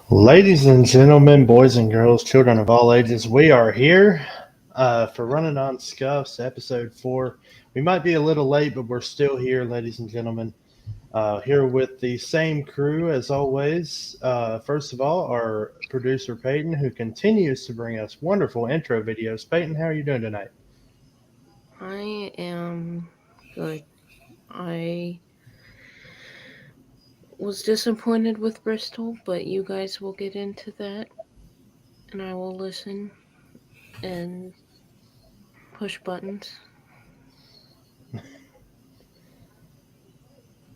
Ladies and gentlemen, boys and girls, children of all ages, we are here for Running on Scuffs, episode 4. We might be a little late, but we're still here, ladies and gentlemen. Here with the same crew as always. First of all, our producer Peyton, who continues to bring us wonderful intro videos. Peyton, how are you doing tonight? I am good. I was disappointed with Bristol, but you guys will get into that, and I will listen and push buttons.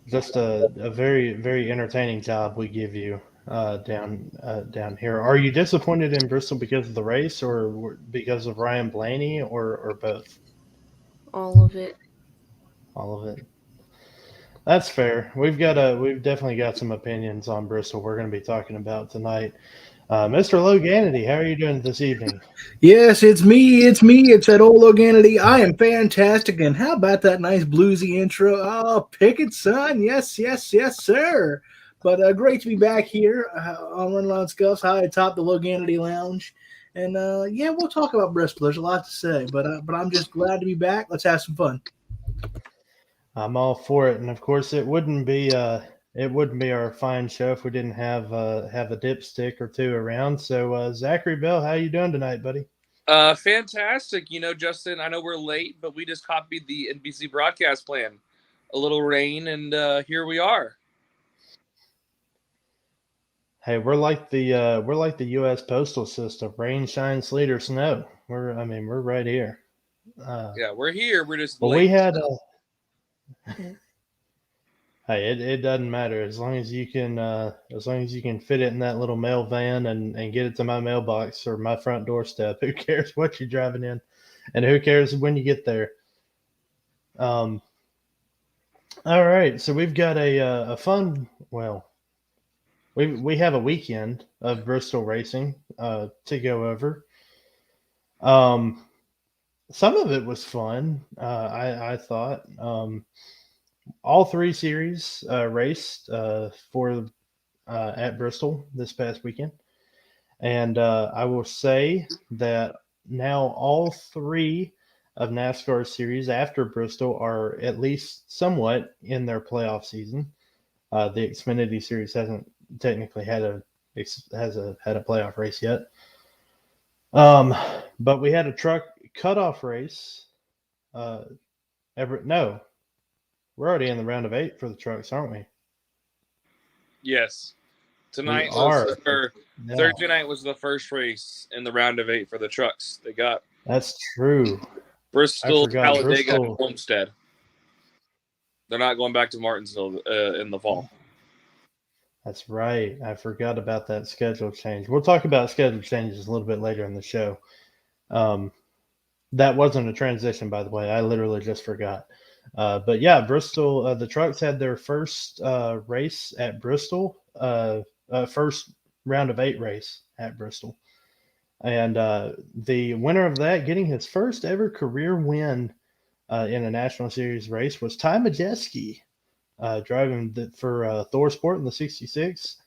Just a very, very entertaining job we give you down here. Are you disappointed in Bristol because of the race, or because of Ryan Blaney, or both? All of it. All of it. That's fair. We've definitely got some opinions on Bristol. We're going to be talking about tonight. Mr. Loganity, how are you doing this evening? Yes, it's me. It's me. It's that old Loganity. I am fantastic. And how about that nice bluesy intro? Oh, pick it, son. Yes, yes, yes, sir. But great to be back here on Run Loud Scuffs, high atop the Loganity Lounge. And yeah, we'll talk about Bristol. There's a lot to say, but I'm just glad to be back. Let's have some fun. I'm all for it, and of course, it wouldn't be our fine show if we didn't have a dipstick or two around. So, Zachary Bell, how you doing tonight, buddy? Fantastic. Justin, I know we're late, but we just copied the NBC broadcast plan. A little rain, and here we are. Hey, we're like the U.S. postal system: rain, shine, sleet, or snow. We're right here. Uh, Yeah, we're here. We're just well, we late. had. Hey, it doesn't matter as long as you can fit it in that little mail van and get it to my mailbox or my front doorstep. Who cares what you're driving in, and who cares when you get there? Um, all right, so we've got a fun. Well, we have a weekend of Bristol racing to go over. Um, some of it was fun. I thought all three series raced for at Bristol this past weekend, and I will say that now all three of NASCAR series after Bristol are at least somewhat in their playoff season. The Xfinity series hasn't technically had a playoff race yet. Um, but we had a truck cutoff race. Uh, no, we're already in the round of 8 for the trucks, aren't we? Yes. We Tonight are. or Yeah, Thursday night was the first race in the round of 8 for the trucks. They got that's true. I Bristol, forgot Talladega, and Bristol. Homestead. They're not going back to Martinsville in the fall. That's right. I forgot about that schedule change. We'll talk about schedule changes a little bit later in the show. Um, that wasn't a transition, by the way. I literally just forgot. But yeah, Bristol. The trucks had their first race at Bristol. First round of 8 race at Bristol, and the winner of that, getting his first ever career win in a National Series race, was Ty Majeski, driving for Thor Sport in the '66.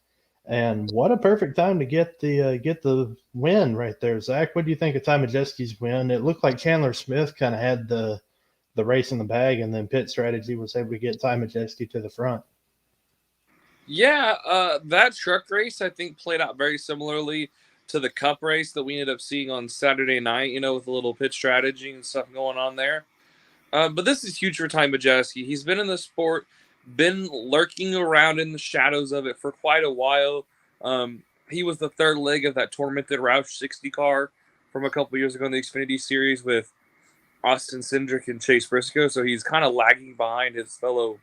And what a perfect time to get the win right there, Zach. What do you think of Ty Majeski's win? It looked like Chandler Smith kind of had the race in the bag, and then pit strategy was able to get Ty Majeski to the front. Yeah, that truck race I think played out very similarly to the Cup race that we ended up seeing on Saturday night. With a little pit strategy and stuff going on there. But this is huge for Ty Majeski. He's been in the sport, been lurking around in the shadows of it for quite a while. He was the third leg of that tormented Roush 60 car from a couple years ago in the Xfinity Series with Austin Cindric and Chase Briscoe. So he's kind of lagging behind his fellow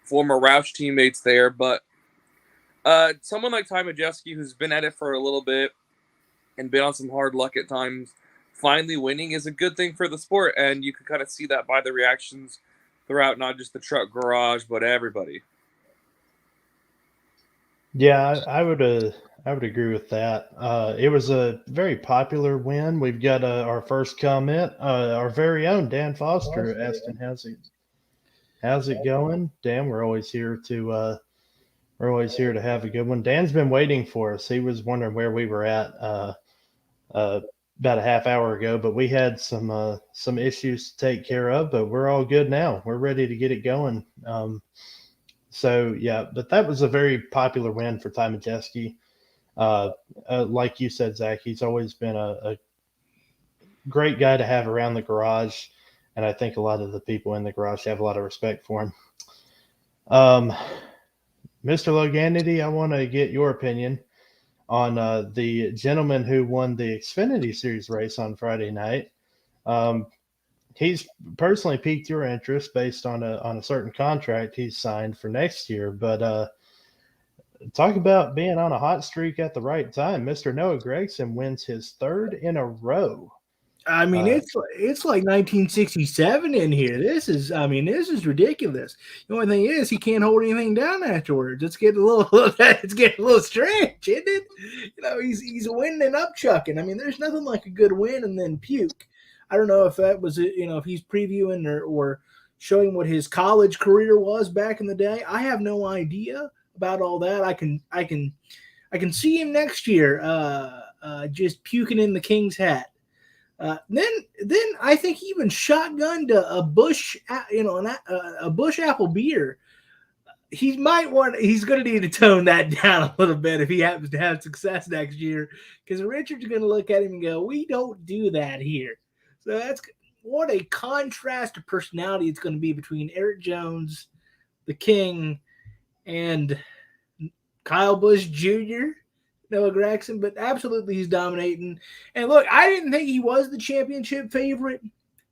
former Roush teammates there. But someone like Ty Majeski, who's been at it for a little bit and been on some hard luck at times, finally winning is a good thing for the sport, and you can kind of see that by the reactions throughout not just the truck garage but everybody. Yeah, I would agree with that. It was a very popular win. We've got our first comment. Our very own Dan Foster asking how's it going. Dan, we're always here We're always here to have a good one. Dan's been waiting for us. He was wondering where we were at about a half hour ago, but we had some issues to take care of, but we're all good now. We're ready to get it going. So yeah, but that was a very popular win for Ty Majeski. Like you said, Zach, he's always been a great guy to have around the garage, and I think a lot of the people in the garage have a lot of respect for him. Mr. Loganity, I want to get your opinion on the gentleman who won the Xfinity Series race on Friday night. He's personally piqued your interest based on a certain contract he's signed for next year. But talk about being on a hot streak at the right time. Mr. Noah Gragson wins his third in a row. I mean, it's like 1967 in here. This is ridiculous. The only thing is he can't hold anything down afterwards. It's getting a little strange, isn't it? He's winning and upchucking. I mean, there's nothing like a good win and then puke. I don't know if that was if he's previewing or showing what his college career was back in the day. I have no idea about all that. I can see him next year, just puking in the King's hat. Then I think he even shotgunned a Bush, a Bush apple beer. He's going to need to tone that down a little bit if he happens to have success next year, because Richard's going to look at him and go, "We don't do that here." So what a contrast of personality it's going to be between Eric Jones, the King, and Kyle Busch Jr., Noah Gragson, but absolutely he's dominating. And look, I didn't think he was the championship favorite,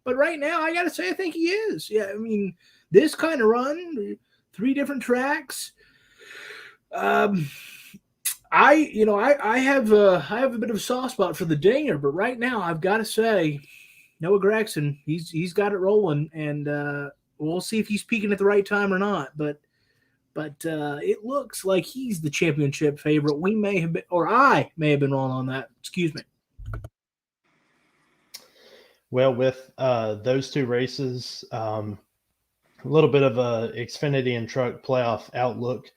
but right now I got to say I think he is. Yeah, I mean, this kind of run, 3 different tracks. I have a bit of a soft spot for the Dinger, but right now I've got to say Noah Gragson, he's got it rolling, and we'll see if he's peaking at the right time or not. But it looks like he's the championship favorite. I may have been wrong on that. Excuse me. Well, with those 2 races, a little bit of a Xfinity and truck playoff outlook.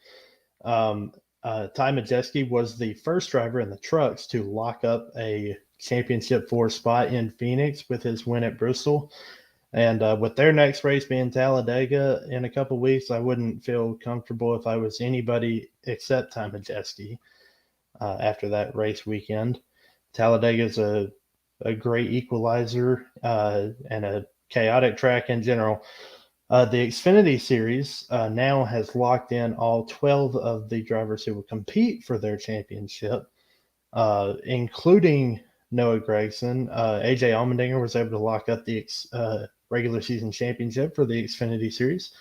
Ty Majeski was the first driver in the trucks to lock up a championship 4 spot in Phoenix with his win at Bristol. And with their next race being Talladega in a couple weeks, I wouldn't feel comfortable if I was anybody except Ty Majeski after that race weekend. Talladega is a great equalizer and a chaotic track in general. The Xfinity Series now has locked in all 12 of the drivers who will compete for their championship, including Noah Gragson. AJ Allmendinger was able to lock up the regular season championship for the Xfinity Series.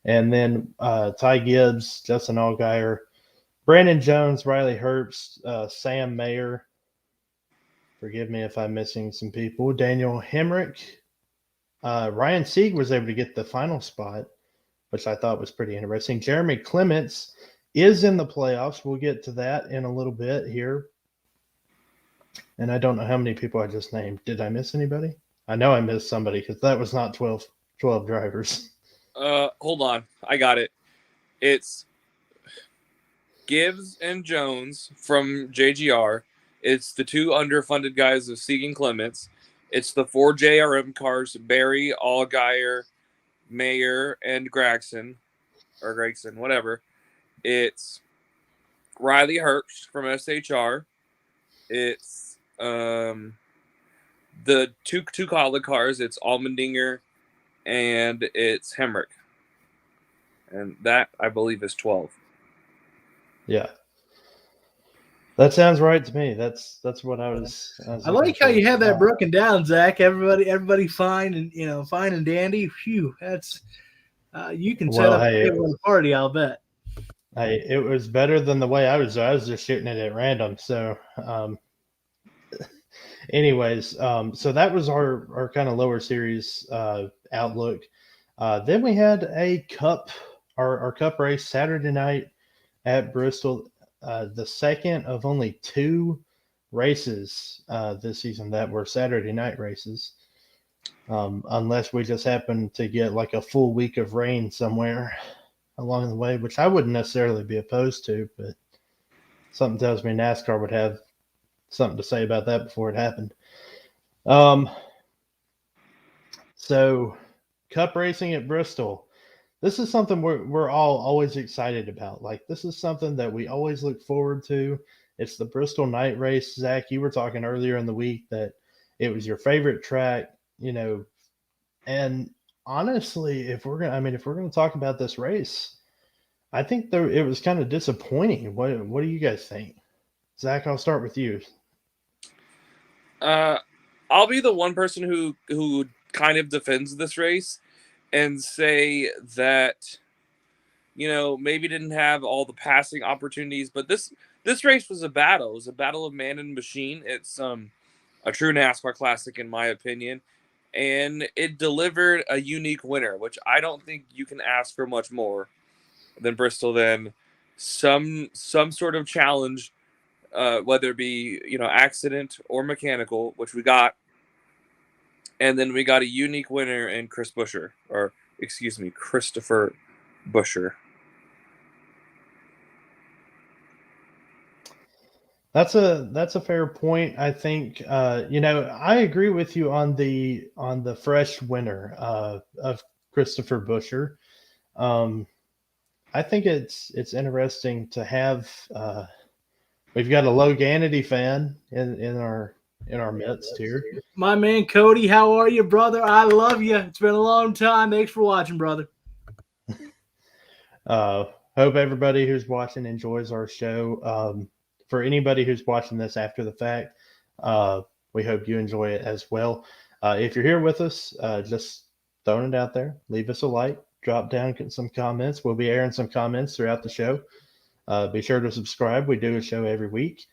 And then Ty Gibbs, Justin Allgaier, Brandon Jones, Riley Herbst, Sam Mayer. Forgive me if I'm missing some people. Daniel Hemrick. Ryan Sieg was able to get the final spot, which I thought was pretty interesting. Jeremy Clements is in the playoffs. We'll get to that in a little bit here. And I don't know how many people I just named. Did I miss anybody? I know I missed somebody because that was not 12 drivers. Hold on. I got it. It's Gibbs and Jones from JGR. It's the 2 underfunded guys of Sieg and Clements. It's the 4 JRM cars, Barry, Allgaier, Mayer, and Gragson, whatever. It's Riley Herbst from SHR. It's the 2 Kotler cars. It's Allmendinger and it's Hemrick. And that, I believe, is 12. Yeah. That sounds right to me. That's what I was I like how you have that broken down, Zach. Everybody fine and dandy. Phew, that's you can set up a party, I'll bet. Hey, it was better than the way I was just shooting it at random. So anyways, so that was our kind of lower series outlook. Then we had a our cup race Saturday night at Bristol. The second of only 2 races this season that were Saturday night races, unless we just happen to get like a full week of rain somewhere. along the way, which I wouldn't necessarily be opposed to, but something tells me NASCAR would have something to say about that before it happened. So Cup racing at Bristol. This is something we're all always excited about. Like, this is something that we always look forward to. It's the Bristol night race. Zach, you were talking earlier in the week that it was your favorite track, and honestly, if we're gonna talk about this race, I think it was kind of disappointing. What do you guys think? Zach, I'll start with you. I'll be the one person who kind of defends this race and say that, maybe didn't have all the passing opportunities, but this race was a battle. It was a battle of man and machine. It's a true NASCAR classic in my opinion, and it delivered a unique winner, which I don't think you can ask for much more than Bristol than some sort of challenge, whether it be accident or mechanical, which we got. And then we got a unique winner in Christopher Buescher. That's a fair point. I think I agree with you on the fresh winner of Christopher Buescher. I think it's interesting to have. We've got a Loganity fan in our midst here. My man Cody, how are you, brother? I love you. It's been a long time. Thanks for watching, brother. Hope everybody who's watching enjoys our show. For anybody who's watching this after the fact, we hope you enjoy it as well. If you're here with us, just throwing it out there, leave us a like, drop down, get some comments. We'll be airing some comments throughout the show. Be sure to subscribe. We do a show every week.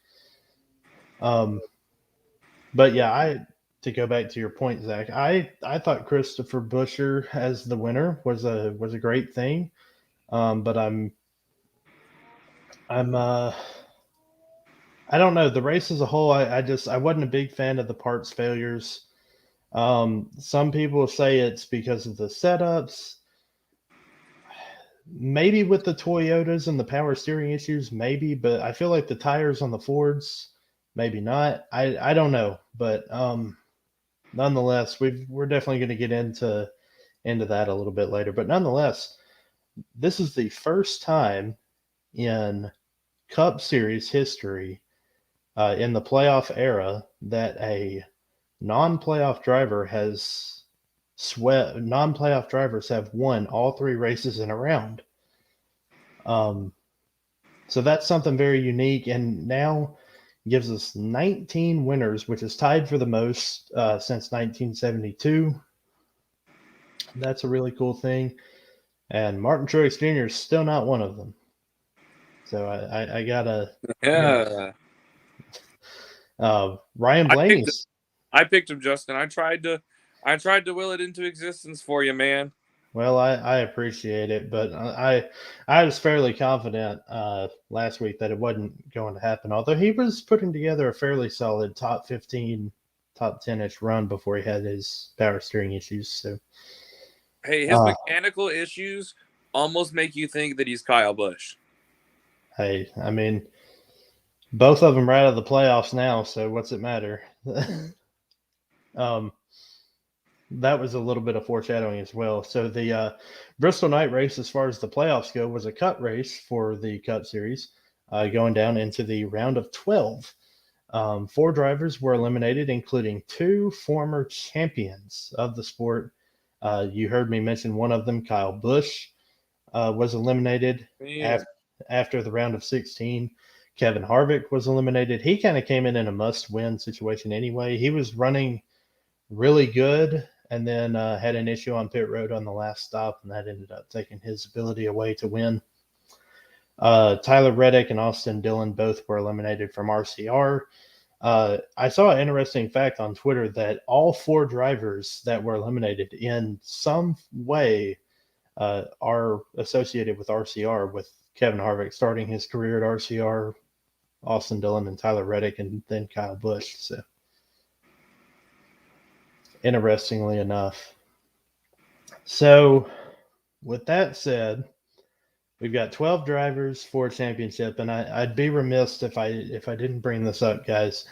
But yeah, to go back to your point, Zach, I thought Christopher Buescher as the winner was a great thing. But I don't know, the race as a whole. I wasn't a big fan of the parts failures. Some people say it's because of the setups. Maybe with the Toyotas and the power steering issues, maybe, but I feel like the tires on the Fords, maybe not. I don't know, but nonetheless, we're definitely going to get into that a little bit later. But nonetheless, this is the first time in Cup Series history, in the playoff era, that a non-playoff driver has swept. Non-playoff drivers have won all three races in a round. So that's something very unique, and now gives us 19 winners, which is tied for the most since 1972. That's a really cool thing. And Martin Truex Jr. is still not one of them. So I gotta. Yeah. Ryan Blaney. I picked him, Justin. I tried to will it into existence for you, man. Well, I appreciate it, but I was fairly confident last week that it wasn't going to happen. Although he was putting together a fairly solid top 15, top 10-ish run before he had his power steering issues. So, hey, his mechanical issues almost make you think that he's Kyle Busch. Hey, I mean, both of them are out of the playoffs now, so what's it matter? That was a little bit of foreshadowing as well. So the Bristol night race, as far as the playoffs go, was a cut race for the Cup Series, going down into the round of 12. 4 drivers were eliminated, including 2 former champions of the sport. You heard me mention one of them, Kyle Busch, was eliminated after the round of 16. Kevin Harvick was eliminated. He kind of came in a must-win situation anyway. He was running really good, and then had an issue on pit road on the last stop, and that ended up taking his ability away to win. Tyler Reddick and Austin Dillon both were eliminated from RCR. I saw an interesting fact on Twitter that all 4 drivers that were eliminated in some way are associated with RCR, with Kevin Harvick starting his career at RCR, Austin Dillon and Tyler Reddick, and then Kyle Busch. So, interestingly enough. So, with that said, We've got 12 drivers for a championship, and I'd be remiss if I didn't bring this up, guys.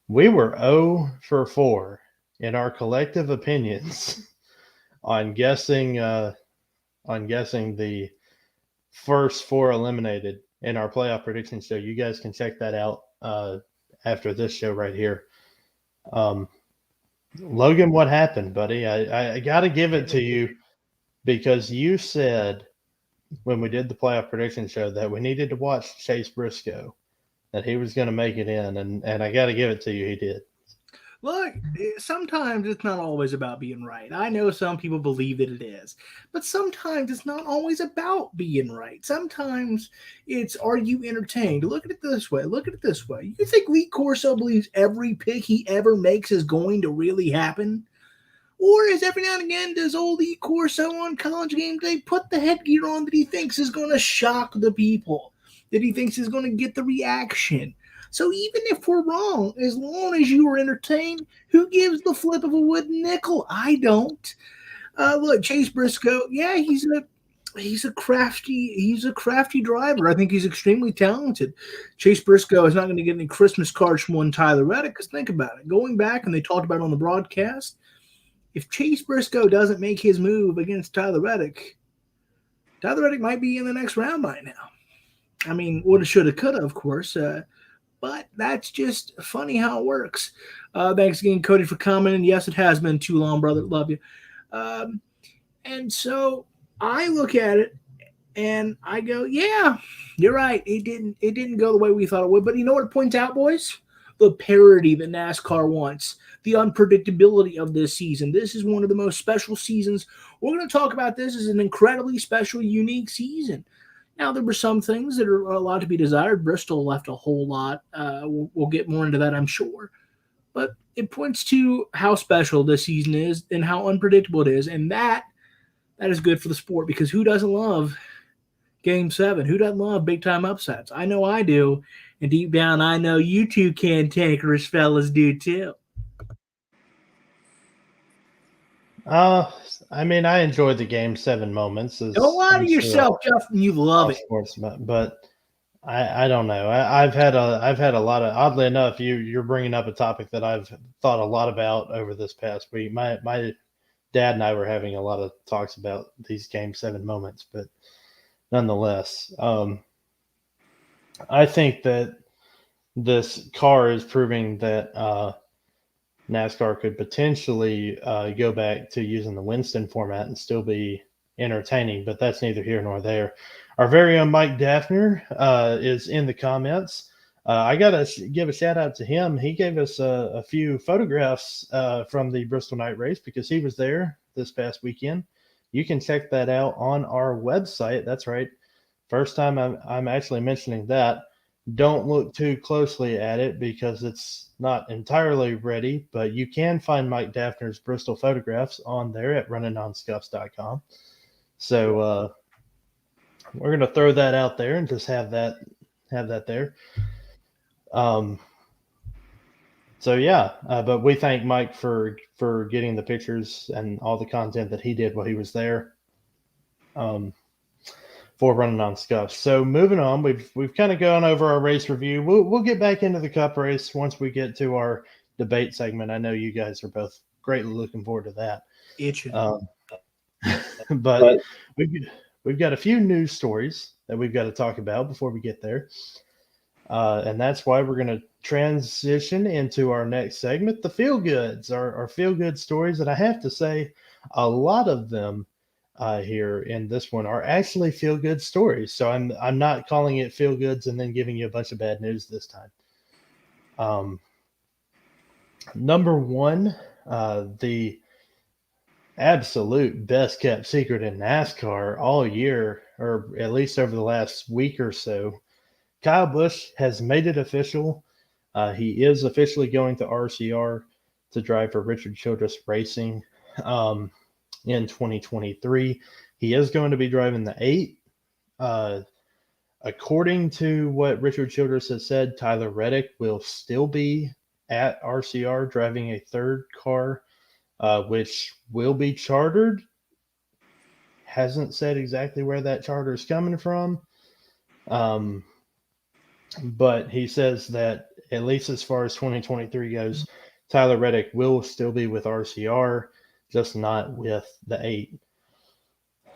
We were 0 for 4 in our collective opinions on guessing the first 4 eliminated in our playoff prediction show. You guys can check that out after this show right here. Logan, what happened, buddy? I got to give it to you because you said when we did the playoff prediction show that we needed to watch Chase Briscoe, that he was going to make it in, and I got to give it to you. He did. Look, sometimes it's not always about being right. I know some people believe that it is, but sometimes it's not always about being right. Sometimes it's, are you entertained? Look at it this way. You think Lee Corso believes every pick he ever makes is going to really happen? Or is every now and again does old Lee Corso on College Game Day put the headgear on that he thinks is going to shock the people, that he thinks is going to get the reaction? So even if we're wrong, as long as you are entertained, who gives the flip of a wooden nickel? I don't. Look, Chase Briscoe, yeah, he's a crafty driver. I think he's extremely talented. Chase Briscoe is not going to get any Christmas cards from one Tyler Reddick, because think about it. Going back, and they talked about it on the broadcast, if Chase Briscoe doesn't make his move against Tyler Reddick might be in the next round by now. I mean, woulda, shoulda, coulda, of course. But that's just funny how it works. Thanks again, Cody, for commenting. Yes, it has been too long, brother. Love you. And so I look at it and I go, yeah, you're right. It didn't go the way we thought it would. But you know what it points out, boys? The parity that NASCAR wants, the unpredictability of this season. This is one of the most special seasons. We're going to talk about this as an incredibly special, unique season. Now, there were some things that are a lot to be desired. Bristol left a whole lot. We'll get more into that, I'm sure. But it points to how special this season is and how unpredictable it is. And that is good for the sport, because who doesn't love Game 7? Who doesn't love big-time upsets? I know I do. And deep down, I know you two cantankerous fellas do too. I mean, I enjoyed the Game 7 moments. Don't lie to yourself, Justin. You love it. Course, but I don't know. I've had a lot of, oddly enough, you're bringing up a topic that I've thought a lot about over this past week. My dad and I were having a lot of talks about these Game 7 moments, but nonetheless, I think that this car is proving that NASCAR could potentially go back to using the Winston format and still be entertaining, but that's neither here nor there. Our very own Mike Daffner is in the comments. I got to give a shout out to him. He gave us a few photographs from the Bristol night race because he was there this past weekend. You can check that out on our website. That's right. First time I'm actually mentioning that. Don't look too closely at it because it's not entirely ready, but you can find Mike Daffner's Bristol photographs on there at runninonscuffs.com. So we're going to throw that out there and just have that there. So yeah, but we thank Mike for getting the pictures and all the content that he did while he was there. For Running on Scuffs. So moving on, we've kind of gone over our race review. We'll get back into the Cup race once we get to our debate segment. I know you guys are both greatly looking forward to that. Itching. But we've got a few news stories that we've got to talk about before we get there, and that's why we're going to transition into our next segment, the feel goods, our feel good stories. And I have to say, a lot of them here in this one are actually feel good stories. So I'm not calling it feel goods and then giving you a bunch of bad news this time. Number one, the absolute best kept secret in NASCAR all year, or at least over the last week or so, Kyle Busch has made it official. He is officially going to RCR to drive for Richard Childress Racing. In 2023, he is going to be driving the 8. According to what Richard Childress has said, Tyler Reddick will still be at RCR driving a third car, which will be chartered. hasn't said exactly where that charter is coming from. But he says that at least as far as 2023 goes, Tyler Reddick will still be with RCR, just not with the 8.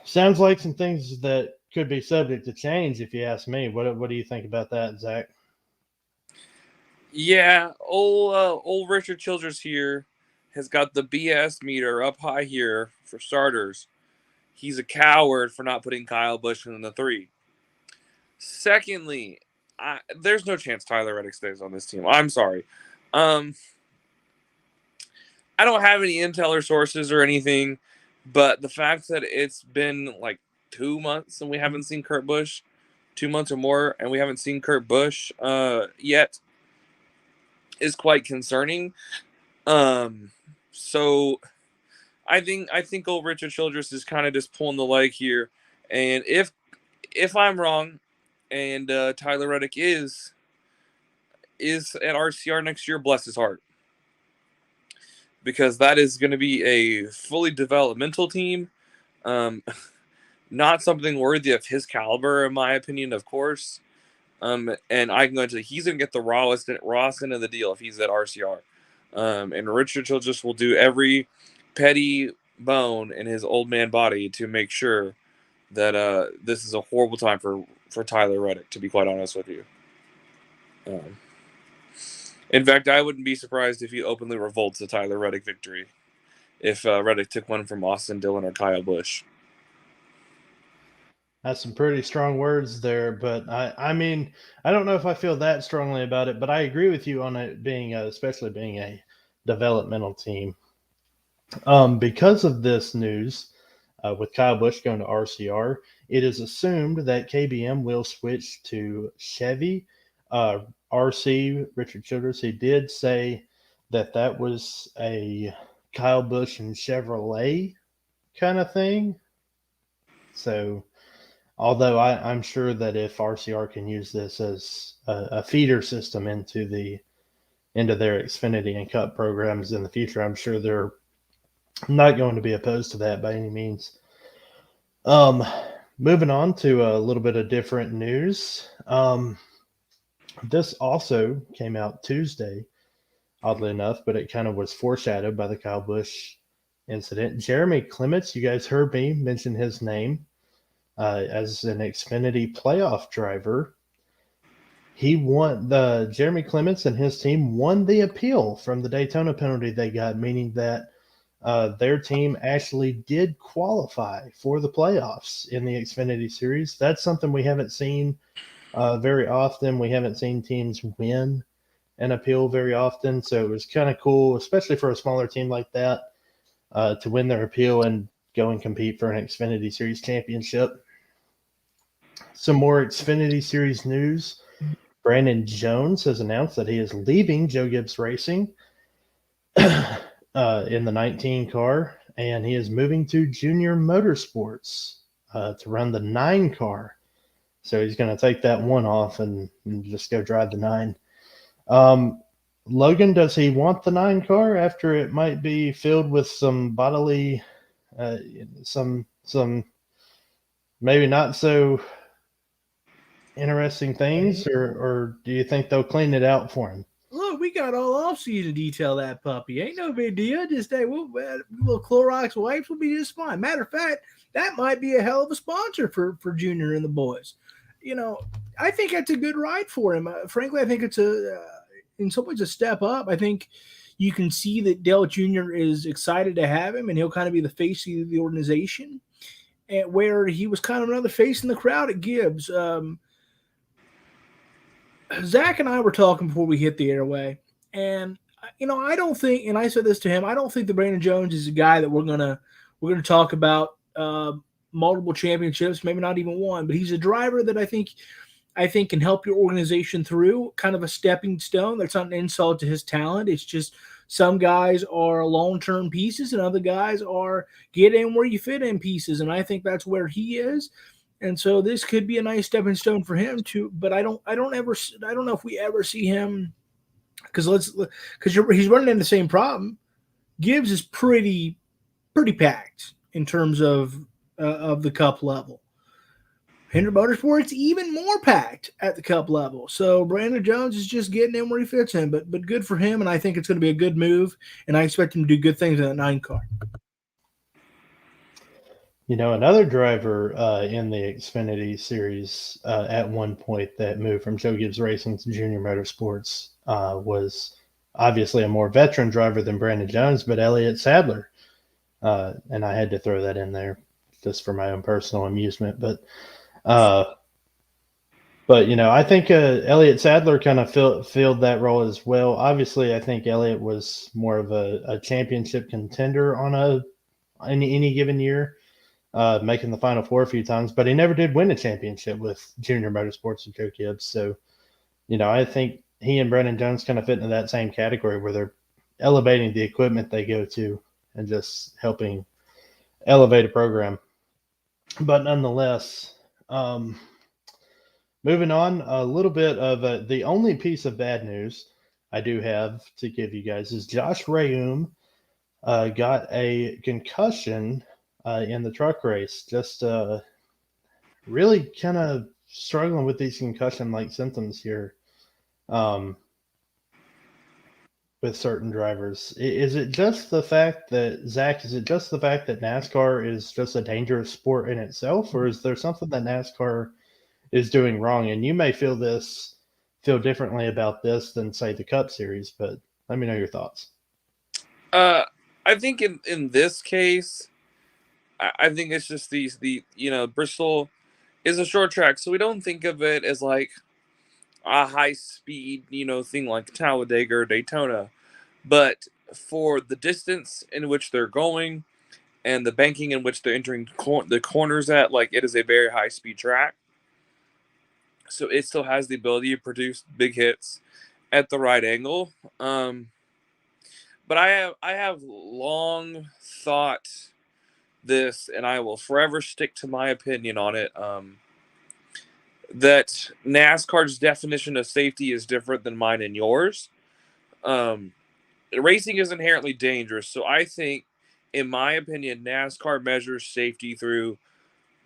Sounds like some things that could be subject to change, if you ask me. What do you think about that, Zach? Yeah, old Richard Childress here has got the BS meter up high here for starters. He's a coward for not putting Kyle Busch in the 3. Secondly, there's no chance Tyler Reddick stays on this team. I'm sorry. I don't have any intel or sources or anything, but the fact that it's been like 2 months and we haven't seen Kurt Busch, 2 months or more, and we haven't seen Kurt Busch yet is quite concerning. So I think old Richard Childress is kind of just pulling the leg here, and if I'm wrong, and Tyler Reddick is at RCR next year, bless his heart, because that is going to be a fully developmental team, not something worthy of his caliber, in my opinion, of course. And I can go into he's going to get the rawest end of the deal if he's at RCR. And Richard Childress will do every petty bone in his old man body to make sure that this is a horrible time for Tyler Reddick, to be quite honest with you. In fact, I wouldn't be surprised if he openly revolts a Tyler Reddick victory if Reddick took one from Austin Dillon or Kyle Busch. That's some pretty strong words there, but I mean, I don't know if I feel that strongly about it, but I agree with you on it being, especially being a developmental team. Because of this news, with Kyle Busch going to RCR, it is assumed that KBM will switch to Chevy. RC, Richard Childress, he did say that was a Kyle Busch and Chevrolet kind of thing. So, although I'm sure that if RCR can use this as a feeder system into their Xfinity and Cup programs in the future, I'm sure they're not going to be opposed to that by any means. Moving on to a little bit of different news. This also came out Tuesday, oddly enough, but it kind of was foreshadowed by the Kyle Busch incident. Jeremy Clements, you guys heard me mention his name as an Xfinity playoff driver. Jeremy Clements and his team won the appeal from the Daytona penalty they got, meaning that their team actually did qualify for the playoffs in the Xfinity Series. That's something we haven't seen very often. We haven't seen teams win an appeal very often, so it was kind of cool, especially for a smaller team like that, to win their appeal and go and compete for an Xfinity Series championship. Some more Xfinity Series news. Brandon Jones has announced that he is leaving Joe Gibbs Racing in the 19 car, and he is moving to Junior Motorsports to run the 9 car. So he's going to take that 1 off and just go drive the 9. Logan, does he want the 9 car after it might be filled with some bodily, some maybe not so interesting things, or do you think they'll clean it out for him? Look, we got all off-season to detail that puppy. Ain't no big deal. Just hey, little Clorox wipes will be just fine. Matter of fact, that might be a hell of a sponsor for Junior and the boys. You know, I think that's a good ride for him. Frankly, I think it's in some ways a step up. I think you can see that Dale Jr. is excited to have him, and he'll kind of be the face of the organization, and where he was kind of another face in the crowd at Gibbs. Zach and I were talking before we hit the airway, and I don't think, and I said this to him, I don't think that Brandon Jones is a guy that we're gonna talk about multiple championships, maybe not even one, but he's a driver that I think can help your organization through, kind of a stepping stone. That's not an insult to his talent. It's just some guys are long-term pieces and other guys are get in where you fit in pieces, and I think that's where he is. And so this could be a nice stepping stone for him too. But I don't know if we ever see him, because he's running into the same problem. Gibbs is pretty packed in terms of of the Cup level. Hendrick Motorsports even more packed at the Cup level. So Brandon Jones is just getting in where he fits in, but good for him, and I think it's going to be a good move, and I expect him to do good things in that 9 car. Another driver in the Xfinity series at one point that moved from Joe Gibbs Racing to Junior Motorsports was obviously a more veteran driver than Brandon Jones, but Elliott Sadler. And I had to throw that in there just for my own personal amusement. But I think Elliott Sadler kind of filled that role as well. Obviously, I think Elliott was more of a championship contender on any given year. Making the Final Four a few times, but he never did win a championship with Junior Motorsports with Joe Gibbs. So, I think he and Brandon Jones kind of fit into that same category where they're elevating the equipment they go to and just helping elevate a program. But nonetheless, moving on, a little bit of the only piece of bad news I do have to give you guys is Josh Rayum got a concussion in the truck race, just really kind of struggling with these concussion-like symptoms here with certain drivers. Is it just the fact that, Zach, is it just the fact that NASCAR is just a dangerous sport in itself, or is there something that NASCAR is doing wrong? And you may feel differently about this than, say, the Cup Series, but let me know your thoughts. I think in this case, I think it's just Bristol is a short track, so we don't think of it as like a high speed, thing like Talladega or Daytona. But for the distance in which they're going and the banking in which they're entering the corners at, like, it is a very high speed track. So it still has the ability to produce big hits at the right angle. But I have long thought this, and I will forever stick to my opinion on it, that NASCAR's definition of safety is different than mine and yours. Racing is inherently dangerous, so I think, in my opinion, NASCAR measures safety through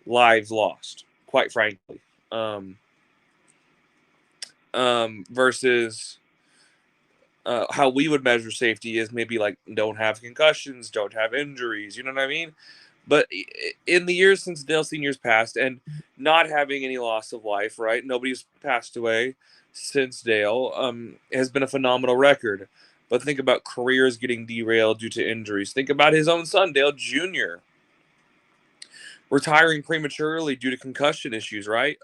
lives lost, quite frankly, versus how we would measure safety is maybe like don't have concussions, don't have injuries, you know what I mean? But in the years since Dale Sr.'s passed and not having any loss of life, right? Nobody's passed away since Dale, has been a phenomenal record. But think about careers getting derailed due to injuries. Think about his own son, Dale Jr., retiring prematurely due to concussion issues, right?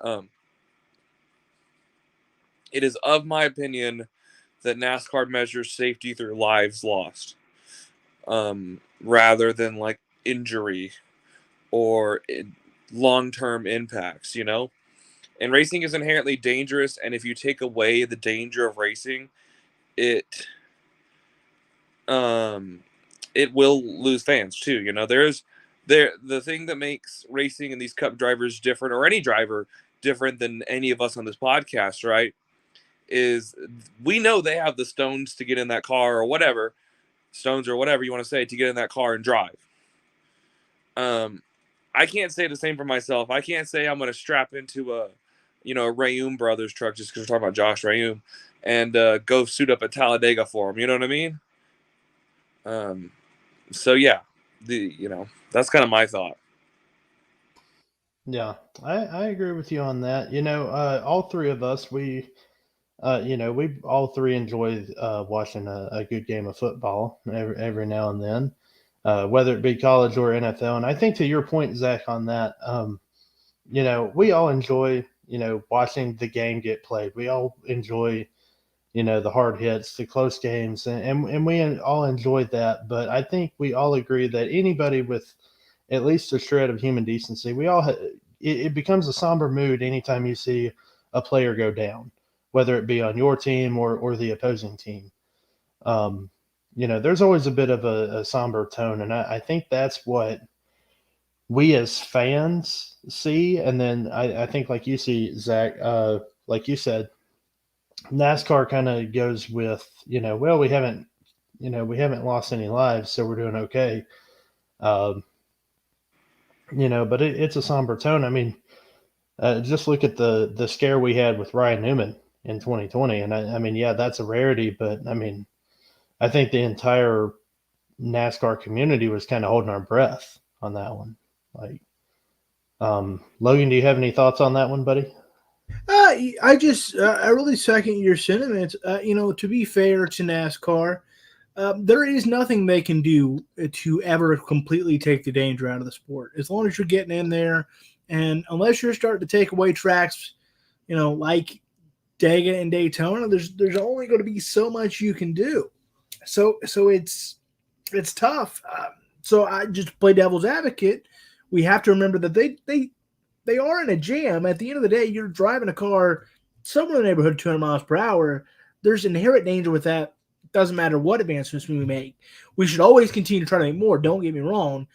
It is of my opinion that NASCAR measures safety through lives lost, rather than like injury or long-term impacts, And racing is inherently dangerous, and if you take away the danger of racing, it will lose fans too. The thing that makes racing and these Cup drivers different, or any driver different than any of us on this podcast, right, is we know they have the stones to get in that car, or whatever stones or whatever you want to say, to get in that car and drive. I can't say the same for myself. I can't say I'm going to strap into a Rayum Brothers truck just because we're talking about Josh Rayum and go suit up at Talladega for him. You know what I mean? So yeah, that's kind of my thought. Yeah, I agree with you on that. All three of us, we all three enjoy watching a good game of football every now and then, whether it be college or NFL. And I think to your point, Zach, on that, we all enjoy, watching the game get played. We all enjoy, the hard hits, the close games, and we all enjoy that. But I think we all agree that anybody with at least a shred of human decency, it becomes a somber mood anytime you see a player go down, whether it be on your team or the opposing team. There's always a bit of a somber tone, and I think that's what we as fans see. And then I think, like you see, Zach, like you said, NASCAR kind of goes with, well, we haven't lost any lives, so we're doing okay. but it's a somber tone. I mean, just look at the scare we had with Ryan Newman in 2020, and I mean, yeah, that's a rarity, but I mean, I think the entire NASCAR community was kind of holding our breath on that one. Like, Logan, do you have any thoughts on that one, buddy? I really second your sentiments. To be fair to NASCAR, there is nothing they can do to ever completely take the danger out of the sport. As long as you're getting in there, and unless you're starting to take away tracks, like Dega and Daytona, there's only going to be so much you can do. So it's tough. So I just play devil's advocate. We have to remember that they are in a jam. At the end of the day, you're driving a car somewhere in the neighborhood of 200 miles per hour. There's inherent danger with that. Doesn't matter what advancements we make. We should always continue to try to make more. Don't get me wrong,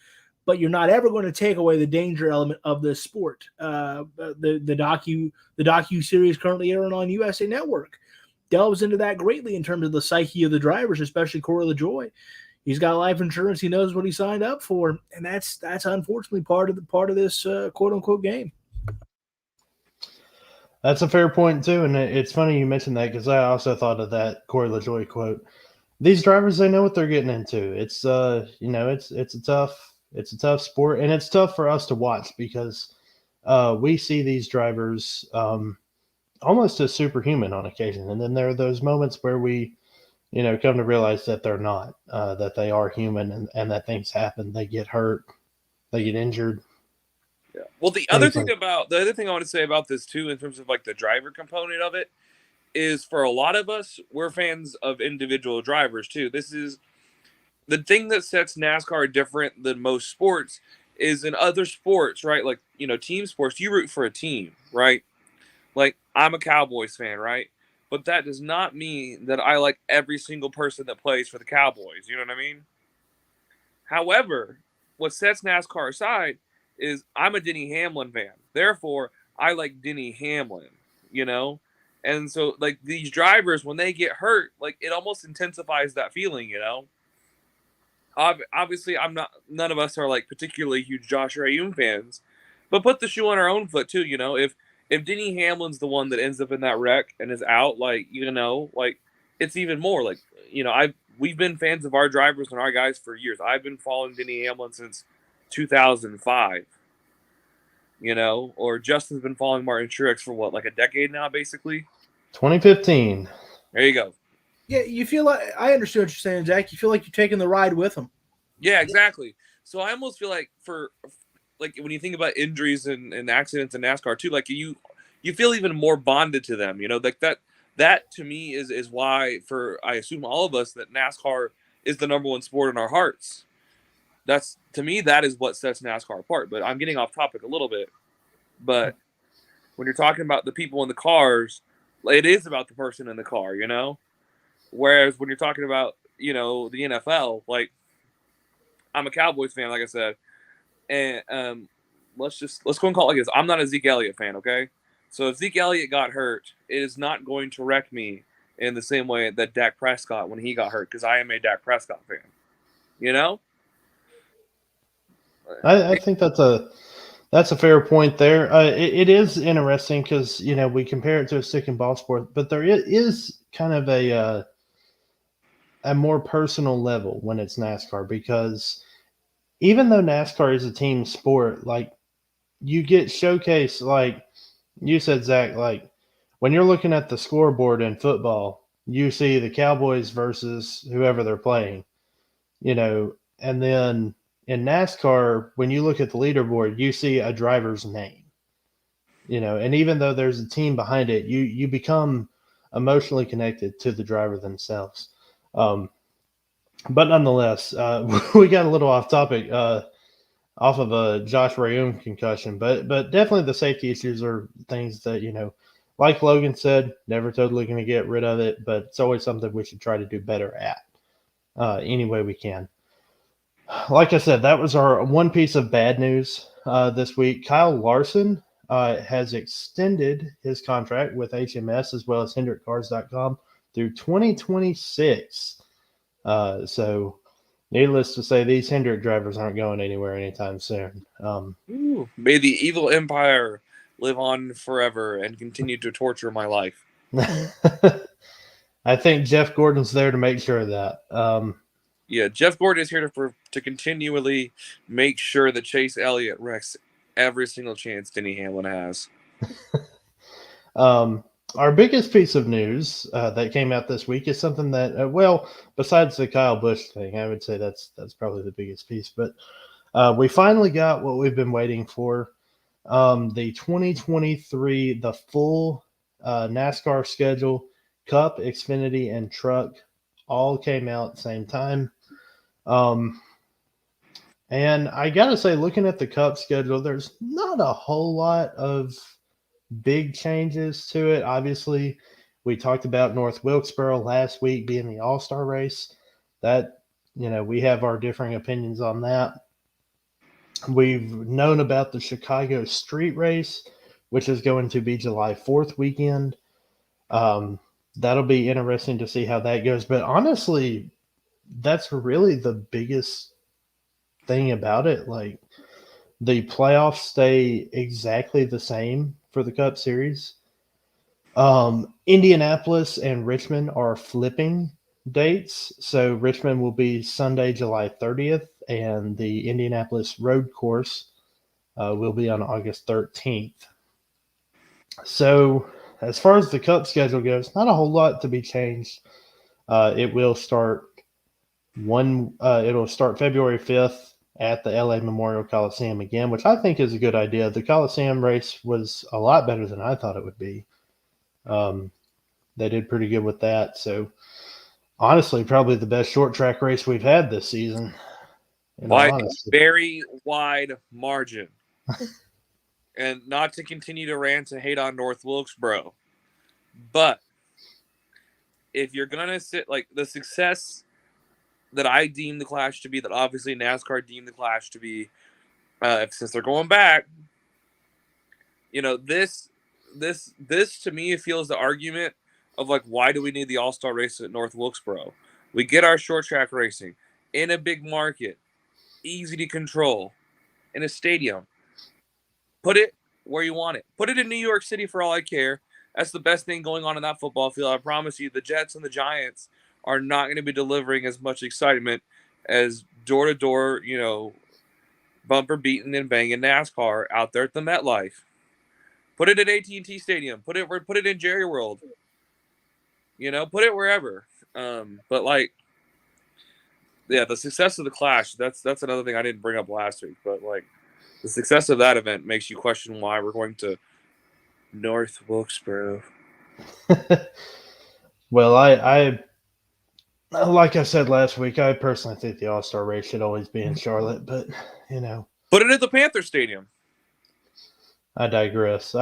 but you're not ever going to take away the danger element of the sport. The docu series currently airing on USA Network delves into that greatly in terms of the psyche of the drivers, especially Corey LaJoy. He's got life insurance. He knows what he signed up for, and that's unfortunately part of this quote unquote game. That's a fair point too, and it's funny you mentioned that because I also thought of that Corey LaJoy quote. These drivers, they know what they're getting into. It's it's a tough sport, and it's tough for us to watch because we see these drivers almost as superhuman on occasion, and then there are those moments where we come to realize that they're not, that they are human, and that things happen. They get hurt, they get injured. Yeah. Well, the other thing I want to say about this too, in terms of like the driver component of it, is for a lot of us, we're fans of individual drivers too. This is the thing that sets NASCAR different than most sports. Is in other sports, right? Like team sports, you root for a team, right? Like I'm a Cowboys fan, right? But that does not mean that I like every single person that plays for the Cowboys. You know what I mean? However, what sets NASCAR aside is I'm a Denny Hamlin fan. Therefore, I like Denny Hamlin, And so, like, these drivers, when they get hurt, like, it almost intensifies that feeling, Obviously, none of us are, like, particularly huge Josh Rayoum fans. But put the shoe on our own foot, too, If Denny Hamlin's the one that ends up in that wreck and is out, like, it's even more. Like, we've been fans of our drivers and our guys for years. I've been following Denny Hamlin since 2005, or Justin's been following Martin Truex for what, like a decade now, basically? 2015. There you go. Yeah, you feel like I understand what you're saying, Zach. You feel like you're taking the ride with them. Yeah, exactly. So I almost feel like when you think about injuries and accidents in NASCAR too, like you feel even more bonded to them, like that to me is why, for I assume all of us, that NASCAR is the number one sport in our hearts. To me, that is what sets NASCAR apart. But I'm getting off topic a little bit. But when you're talking about the people in the cars, it is about the person in the car, Whereas when you're talking about, the NFL, like, I'm a Cowboys fan, like I said, and let's go and call it like this. I'm not a Zeke Elliott fan, okay? So if Zeke Elliott got hurt, it is not going to wreck me in the same way that Dak Prescott when he got hurt, because I am a Dak Prescott fan, I think that's a fair point there. It is interesting because we compare it to a stick and ball sport, but there is kind of a more personal level when it's NASCAR, because even though NASCAR is a team sport, like, you get showcased, like you said, Zach, like when you're looking at the scoreboard in football, you see the Cowboys versus whoever they're playing, and then in NASCAR, when you look at the leaderboard, you see a driver's name, and even though there's a team behind it, you become emotionally connected to the driver themselves. But nonetheless, we got a little off topic, off of a Josh Rayoum concussion, but definitely the safety issues are things that, like Logan said, never totally going to get rid of it, but it's always something we should try to do better at any way we can. Like I said, that was our one piece of bad news this week. Kyle Larson has extended his contract with HMS as well as HendrickCars.com through 2026. So needless to say, these Hendrick drivers aren't going anywhere anytime soon. Ooh, may the evil empire live on forever and continue to torture my life. I think Jeff Gordon's there to make sure of that. Yeah, Jeff Gordon is here to continually make sure that Chase Elliott wrecks every single chance Denny Hamlin has. Our biggest piece of news that came out this week is something that, besides the Kyle Busch thing, I would say that's probably the biggest piece. But we finally got what we've been waiting for. The 2023, the full NASCAR schedule, Cup, Xfinity, and Truck all came out at the same time. And I got to say, looking at the Cup schedule, there's not a whole lot of big changes to it. Obviously, we talked about North Wilkesboro last week being the All-Star race. That, we have our differing opinions on that. We've known about the Chicago Street Race, which is going to be July 4th weekend. That'll be interesting to see how that goes. But honestly, that's really the biggest thing about it. Like, the playoffs stay exactly the same for the Cup Series. Indianapolis and Richmond are flipping dates. So Richmond will be Sunday, July 30th, and the Indianapolis Road Course will be on August 13th. So as far as the Cup schedule goes, not a whole lot to be changed. It will start it'll start February 5th at the LA Memorial Coliseum again, which I think is a good idea. The Coliseum race was a lot better than I thought it would be. They did pretty good with that. So honestly, probably the best short track race we've had this season. By a very wide margin. And not to continue to rant and hate on North Wilkesboro, but if you're going to sit, like, the success that I deem the Clash to be, that obviously NASCAR deemed the Clash to be, since they're going back, this to me feels the argument of, like, why do we need the All-Star race at North Wilkesboro? We get our short track racing in a big market, easy to control, in a stadium. Put it where you want it. Put it in New York City for all I care. That's the best thing going on in that football field. I promise you, the Jets and the Giants are not going to be delivering as much excitement as door-to-door, bumper beating and banging NASCAR out there at the MetLife. Put it at AT&T Stadium. Put it in Jerry World. Put it wherever. But, like, yeah, the success of the Clash, that's another thing I didn't bring up last week, but, like, the success of that event makes you question why we're going to North Wilkesboro. Well, I like I said last week, I personally think the All-Star race should always be in Charlotte, but, Put it at the Panther Stadium. I digress.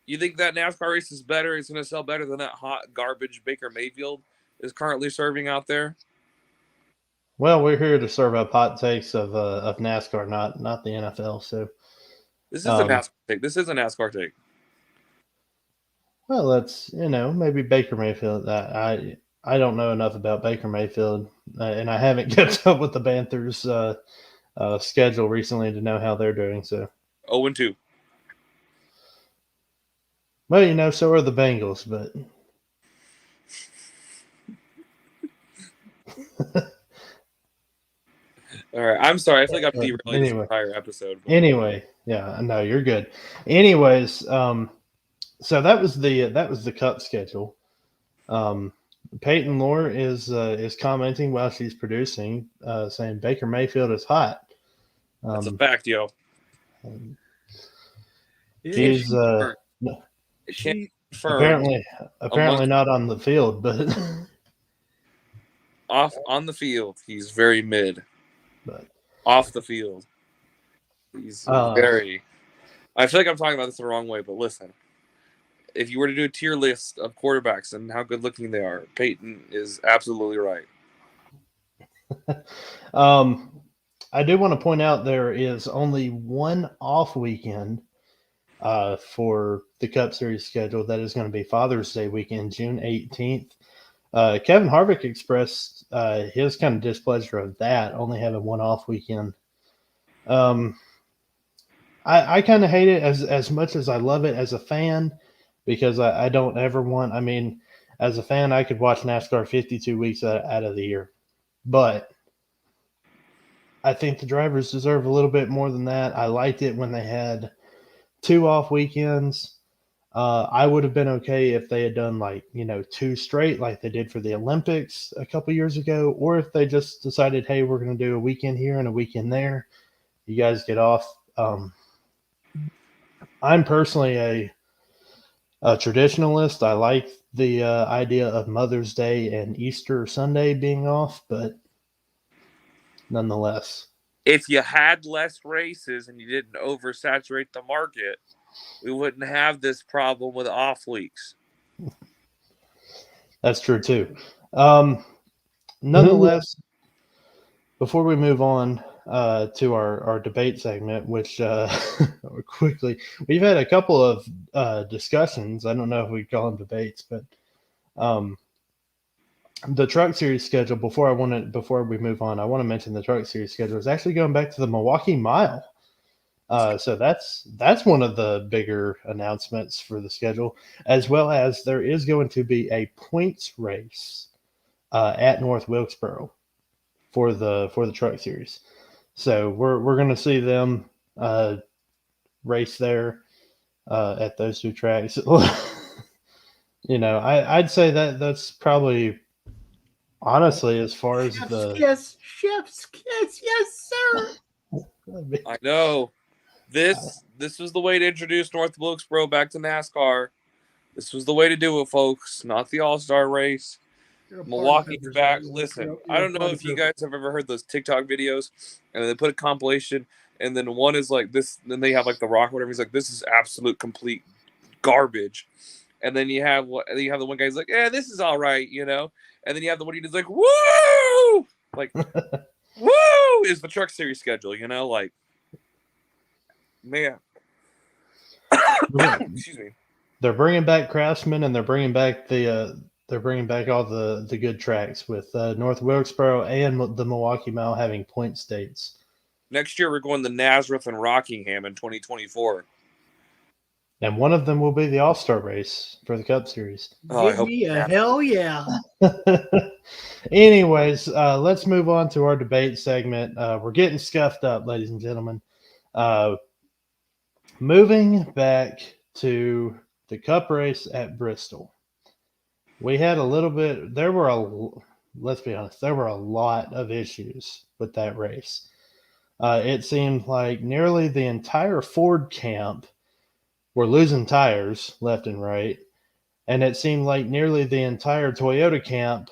You think that NASCAR race is better? It's going to sell better than that hot garbage Baker Mayfield is currently serving out there? Well, we're here to serve up hot takes of NASCAR, not the NFL. So this is a NASCAR take. This is a NASCAR take. Well, that's maybe Baker Mayfield. I don't know enough about Baker Mayfield, and I haven't kept up with the Panthers' schedule recently to know how they're doing. So 0-2. Well, so are the Bengals, but. All right, I'm sorry. I feel like I'm derailing this entire episode. But... Anyway, yeah, no, you're good. Anyways, so that was the Cup schedule. Peyton Lore is commenting while she's producing, saying Baker Mayfield is hot. That's a fact, yo. She's apparently not on the field, but off on the field, he's very mid. But off the field, he's very. I feel like I'm talking about this the wrong way, but listen. If you were to do a tier list of quarterbacks and how good looking they are, Peyton is absolutely right. I do want to point out there is only one off weekend for the Cup Series schedule. That is going to be Father's Day weekend, June 18th. Kevin Harvick expressed his kind of displeasure of that only having one off weekend. I kind of hate it as much as I love it as a fan, because I don't ever want. I mean, as a fan, I could watch NASCAR 52 weeks out of the year, but I think the drivers deserve a little bit more than that. I liked it when they had 2 off weekends. I would have been okay if they had done 2 straight like they did for the Olympics a couple years ago, or if they just decided, hey, we're going to do a weekend here and a weekend there. You guys get off. I'm personally a traditionalist. I like the idea of Mother's Day and Easter Sunday being off, but nonetheless. If you had less races and you didn't oversaturate the market, we wouldn't have this problem with off weeks. That's true too. Nonetheless, before we move on to our debate segment, which quickly, we've had a couple of discussions. I don't know if we call them debates, but the Truck Series schedule. Before we move on, I want to mention the Truck Series schedule is actually going back to the Milwaukee Mile. So that's one of the bigger announcements for the schedule, as well as there is going to be a points race at North Wilkesboro for the Truck Series. So we're going to see them race there at those 2 tracks. I'd say that's probably, honestly, as far as Chef's kiss, yes, sir. I know. This was the way to introduce North Wilkesboro back to NASCAR. This was the way to do it, folks. Not the All-Star race. Milwaukee's back. Listen, I don't know if you guys have ever heard those TikTok videos, and they put a compilation, and then one is like this, then they have like The Rock or whatever. He's like, this is absolute complete garbage. And then you have the one guy's like, yeah, this is all right, And then you have the one who's like, woo! Like, woo! Is the Truck Series schedule, Like, man. Excuse me. They're bringing back Craftsman, and they're bringing back all the good tracks with North Wilkesboro and the Milwaukee Mile having point states. Next year, we're going to Nazareth and Rockingham in 2024. And one of them will be the All-Star race for the Cup Series. Give me a hell yeah. Anyways, let's move on to our debate segment. We're getting scuffed up, ladies and gentlemen. Moving back to the Cup race at Bristol. We had a little bit, let's be honest, there were a lot of issues with that race. It seemed like nearly the entire Ford camp were losing tires left and right. And it seemed like nearly the entire Toyota camp,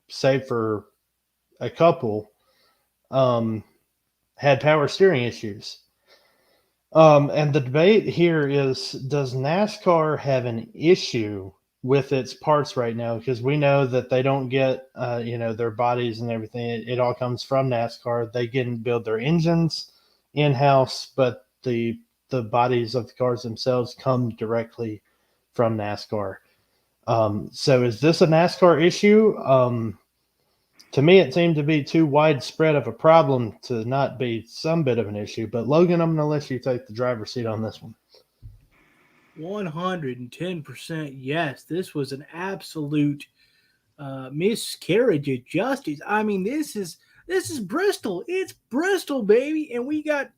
save for a couple, had power steering issues. And the debate here is, does NASCAR have an issue with its parts right now? Because we know that they don't get, their bodies and everything. It all comes from NASCAR. They can build their engines in-house, but the bodies of the cars themselves come directly from NASCAR. So is this a NASCAR issue? To me, it seemed to be too widespread of a problem to not be some bit of an issue. But Logan, I'm going to let you take the driver's seat on this one. 110% yes. This was an absolute miscarriage of justice. I mean, this is Bristol. It's Bristol, baby. And we got,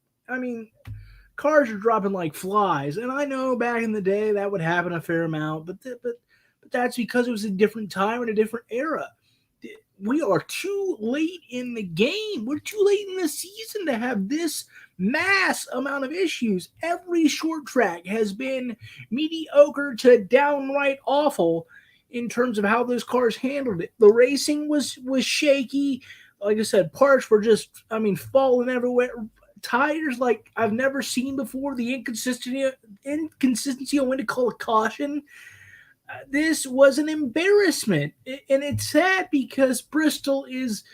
cars are dropping like flies. And I know back in the day that would happen a fair amount, but that's because it was a different time and a different era. We are too late in the game. We're too late in the season to have this mass amount of issues. Every short track has been mediocre to downright awful in terms of how those cars handled it. The racing was shaky. Like I said, parts were just, falling everywhere. Tires like I've never seen before. The inconsistency on when to call a caution. This was an embarrassment, and it's sad because Bristol is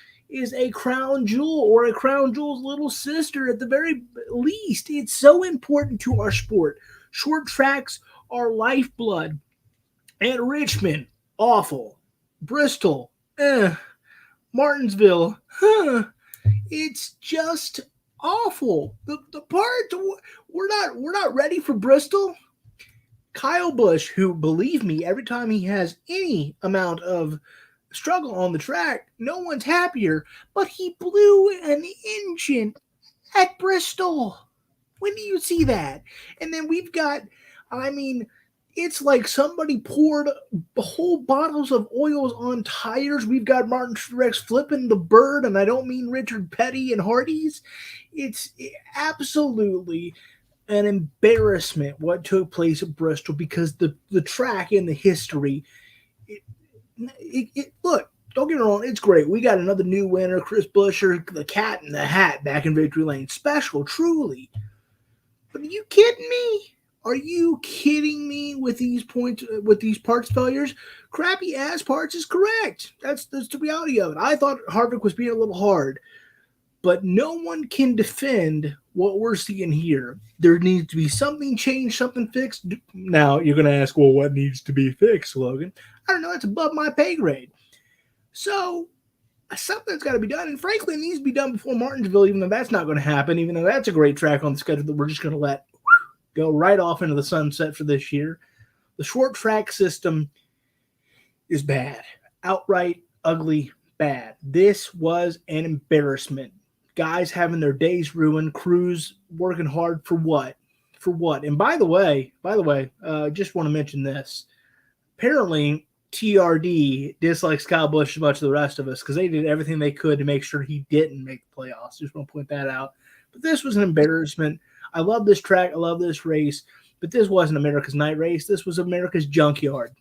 a crown jewel, or a crown jewel's little sister at the very least. It's so important to our sport. Short tracks are lifeblood. And Richmond, awful. Bristol, Martinsville, it's just awful. The part we're not ready for Bristol. Kyle Busch, who, believe me, every time he has any amount of struggle on the track, no one's happier, but he blew an engine at Bristol. When do you see that? And then we've got, I mean, it's like somebody poured whole bottles of oils on tires. We've got Martin Truex flipping the bird, and I don't mean Richard Petty and Hardee's. It's absolutely an embarrassment what took place at Bristol, because the track and the history. Look, don't get me wrong, it's great. We got another new winner, Chris Buescher, the cat in the hat back in Victory Lane. Special, truly. But are you kidding me? Are you kidding me with these points, with these parts failures? Crappy ass parts is correct. That's the reality of it. I thought Harvick was being a little hard, but no one can defend what we're seeing here. There needs to be something changed, something fixed. Now, you're going to ask, well, what needs to be fixed, Logan? I don't know. That's above my pay grade. So, something's got to be done. And frankly, it needs to be done before Martinsville, even though that's not going to happen, even though that's a great track on the schedule that we're just going to let go right off into the sunset for this year. The short track system is bad. Outright, ugly, bad. This was an embarrassment. Guys having their days ruined, crews working hard for what? For what? And by the way, just want to mention this. Apparently, TRD dislikes Kyle Busch as much as the rest of us, because they did everything they could to make sure he didn't make the playoffs. Just want to point that out. But this was an embarrassment. I love this track. I love this race. But this wasn't America's night race. This was America's junkyard.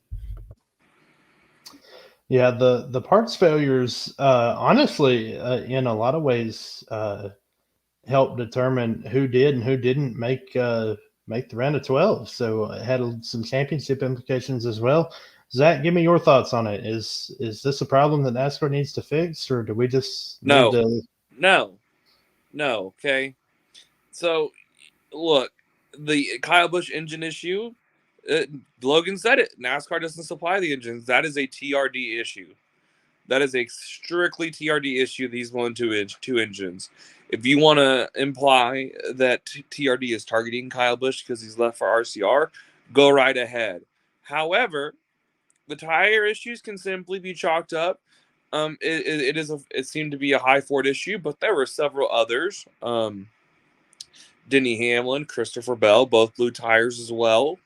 Yeah, the parts failures, honestly, in a lot of ways, helped determine who did and who didn't make the round of 12. So it had some championship implications as well. Zach, give me your thoughts on it. Is this a problem that NASCAR needs to fix, or do we just No. need to... No. Okay. So, look, the Kyle Busch engine issue, Logan said it. NASCAR doesn't supply the engines. That is a TRD issue. That is a strictly TRD issue, these 1-2 engines. If you want to imply that TRD is targeting Kyle Busch because he's left for RCR, go right ahead. However, the tire issues can simply be chalked up. It seemed to be a high Ford issue, but there were several others. Denny Hamlin, Christopher Bell, both blew tires as well.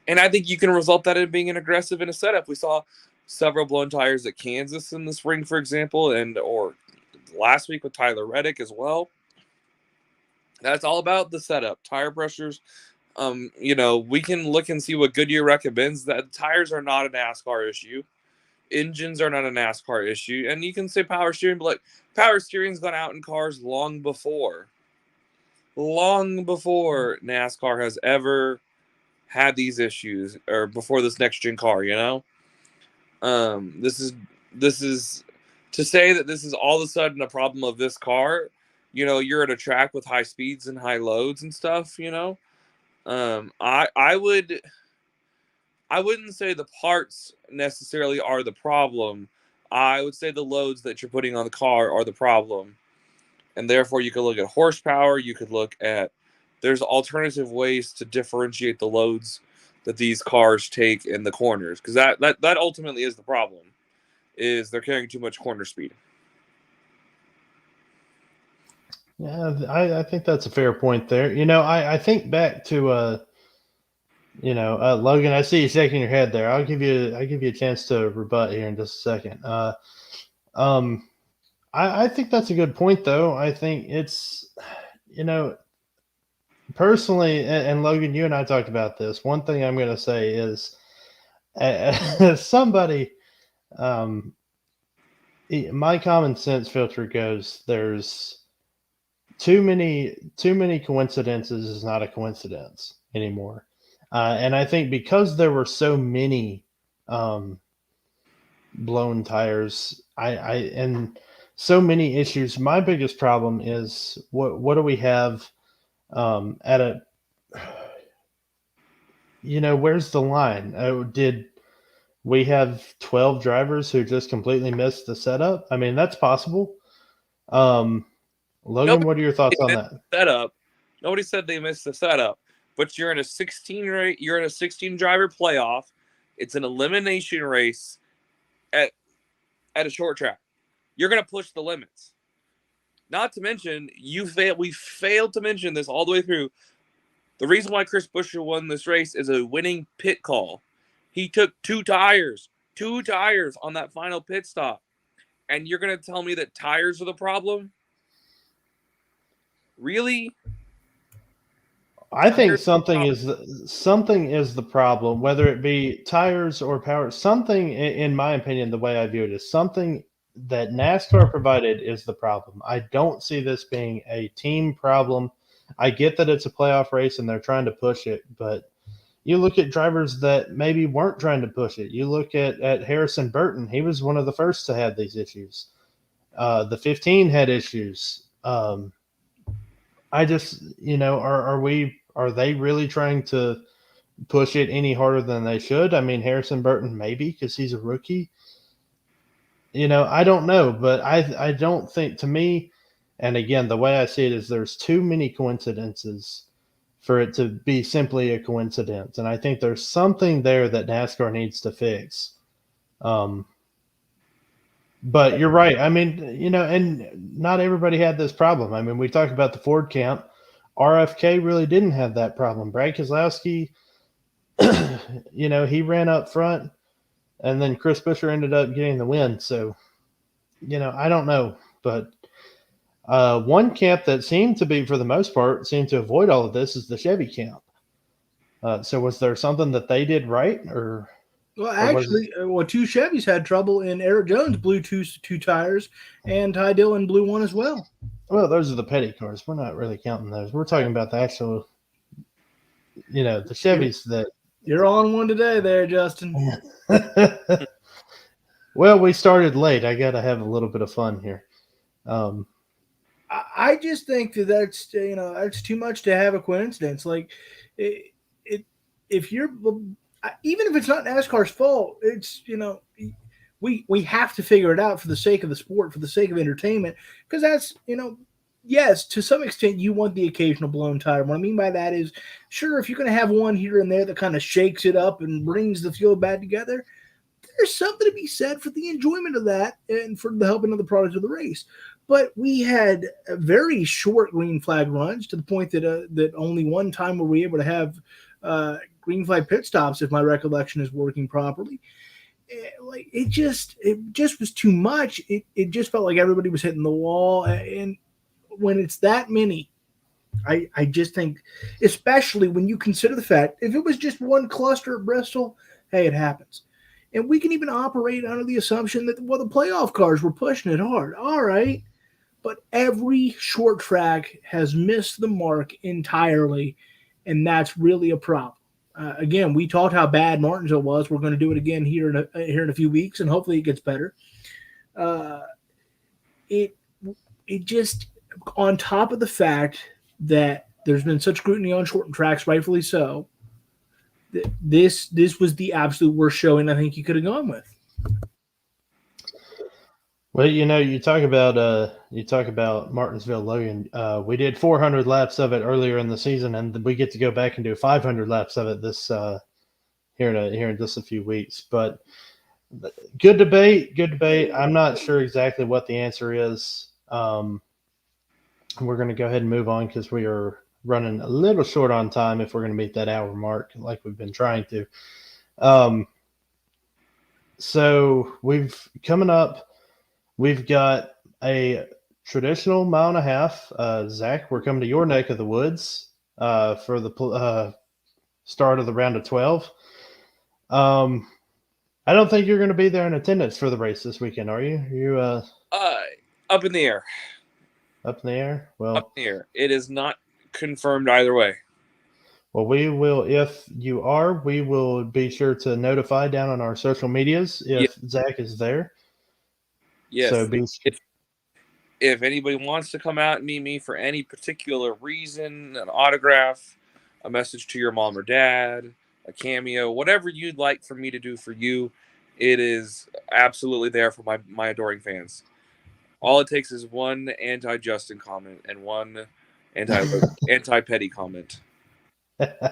And I think you can result that in being an aggressive in a setup. We saw several blown tires at Kansas in the spring, for example, or last week with Tyler Reddick as well. That's all about the setup, tire pressures. We can look and see what Goodyear recommends. That tires are not a NASCAR issue. Engines are not a NASCAR issue. And you can say power steering, but power steering's gone out in cars long before NASCAR has ever had these issues, or before this next gen car, this is to say that this is all of a sudden a problem of this car. You're at a track with high speeds and high loads and stuff, I wouldn't say the parts necessarily are the problem. I would say the loads that you're putting on the car are the problem. And therefore, you could look at horsepower. You could look at, there's alternative ways to differentiate the loads that these cars take in the corners. Because that ultimately is the problem, is they're carrying too much corner speed. Yeah, I think that's a fair point there. I think back to, Logan, I see you shaking your head there. I'll give you a chance to rebut here in just a second. I think that's a good point, though. I think it's, personally, and Logan, you and I talked about this. One thing I'm going to say is, as somebody, my common sense filter goes, there's too many coincidences is not a coincidence anymore. And I think because there were so many blown tires, and so many issues, my biggest problem is what do we have at a, where's the line? we have 12 drivers who just completely missed the setup? I mean, that's possible. Logan, Nobody what are your thoughts on missed that? the setup. Nobody said they missed the setup, but you're in a 16 driver playoff. It's an elimination race at a short track. You're going to push the limits. Not to mention, we failed to mention this all the way through. The reason why Chris Buescher won this race is a winning pit call. He took two tires on that final pit stop. And you're going to tell me that tires are the problem? Really? I think something is the problem, whether it be tires or power. Something, in my opinion, the way I view it is something that NASCAR provided is the problem. I don't see this being a team problem. I get that it's a playoff race and they're trying to push it, but you look at drivers that maybe weren't trying to push it. You look at Harrison Burton. He was one of the first to have these issues. The 15 had issues. I just, are they really trying to push it any harder than they should? I mean, Harrison Burton, maybe because he's a rookie. I don't know, but I don't think, to me, and again, the way I see it is there's too many coincidences for it to be simply a coincidence. And I think there's something there that NASCAR needs to fix. But you're right. I mean, and not everybody had this problem. I mean, we talked about the Ford camp. RFK really didn't have that problem. Brad Keselowski, he ran up front, and then Chris Buescher ended up getting the win. So, I don't know. But one camp that seemed to be, for the most part, seemed to avoid all of this is the Chevy camp. So was there something that they did right, or? Well, actually, two Chevys had trouble, and Eric Jones blew two tires, and Ty Dillon blew one as well. Well, those are the petty cars. We're not really counting those. We're talking about the actual, the Chevys that. You're on one today there, Justin. Well, we started late. I got to have a little bit of fun here. I just think that's too much to have a coincidence. Like, if you're, even if it's not NASCAR's fault, it's we have to figure it out for the sake of the sport, for the sake of entertainment, because that's yes, to some extent you want the occasional blown tire. What I mean by that is, sure, if you're going to have one here and there that kind of shakes it up and brings the field back together, there's something to be said for the enjoyment of that and for the helping of the product of the race. But we had very short green flag runs, to the point that only one time were we able to have green flag pit stops, if my recollection is working properly. It just was too much. It just felt like everybody was hitting the wall. And when it's that many, I just think, especially when you consider the fact, if it was just one cluster at Bristol, hey, it happens. And we can even operate under the assumption that, well, the playoff cars were pushing it hard. All right. But every short track has missed the mark entirely, and that's really a problem. Again, we talked how bad Martinsville was. We're going to do it again here in a few weeks, and hopefully it gets better. It just, on top of the fact that there's been such scrutiny on shortened tracks, rightfully so, this was the absolute worst showing I think you could have gone with. Well, you talk about Martinsville, Logan. We did 400 laps of it earlier in the season, and we get to go back and do 500 laps of it this here in just a few weeks. But good debate. I'm not sure exactly what the answer is. We're going to go ahead and move on because we are running a little short on time if we're going to meet that hour mark like we've been trying to. So we've got a traditional mile and a half. Zach, we're coming to your neck of the woods for the start of the round of 12. I don't think you're going to be there in attendance for the race this weekend, are you? You up in the air. Up in the air? Well, up in the air. It is not confirmed either way. Well, we will, if you are, we will be sure to notify down on our social medias if Zach is there. Yes. So if anybody wants to come out and meet me for any particular reason, an autograph, a message to your mom or dad, a cameo, whatever you'd like for me to do for you, it is absolutely there for my adoring fans. All it takes is one anti-Justin comment and one anti-Petty comment. But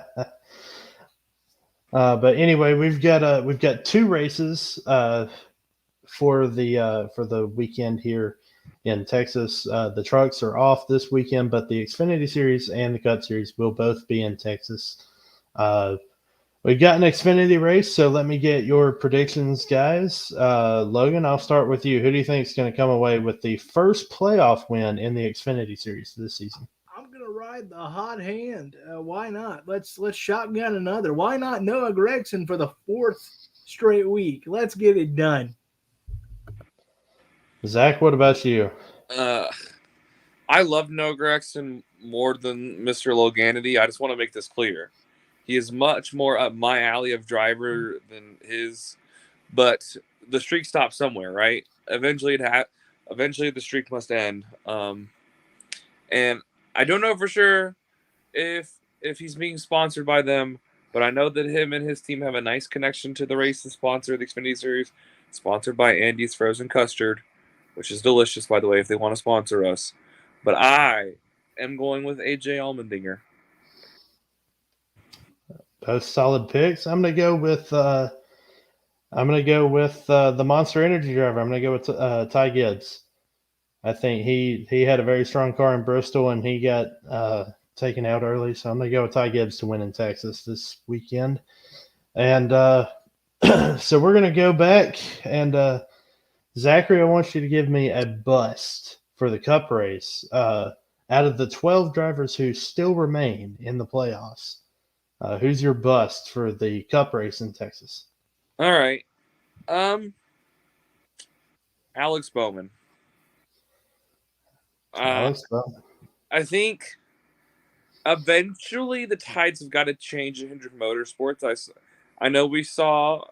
anyway, we've got two races for the weekend here in Texas. The trucks are off this weekend, but the Xfinity Series and the Cup Series will both be in Texas. We've got an Xfinity race, so let me get your predictions, guys. Logan, I'll start with you. Who do you think is going to come away with the first playoff win in the Xfinity Series this season? I'm gonna ride the hot hand. Why not? Let's shotgun another. Why not Noah Gregson for the fourth straight week? Let's get it done. Zach, what about you? I love Noah Gregson more than Mr. Loganity. I just want to make this clear. He is much more up my alley of driver than his, but the streak stops somewhere, right? Eventually the streak must end. And I don't know for sure if he's being sponsored by them, but I know that him and his team have a nice connection to the race to sponsor the Xfinity Series, sponsored by Andy's Frozen Custard, which is delicious, by the way, if they want to sponsor us. But I am going with AJ Allmendinger. Both solid picks. I'm gonna go with the Monster Energy driver. I'm gonna go with Ty Gibbs. I think he had a very strong car in Bristol and he got taken out early, so I'm gonna go with Ty Gibbs to win in Texas this weekend. And so we're gonna go back and Zachary, I want you to give me a bust for the Cup race. Out of the 12 drivers who still remain in the playoffs, who's your bust for the Cup race in Texas? All right. Alex Bowman. Alex Bowman. I think eventually the tides have got to change in Hendrick Motorsports. I know we saw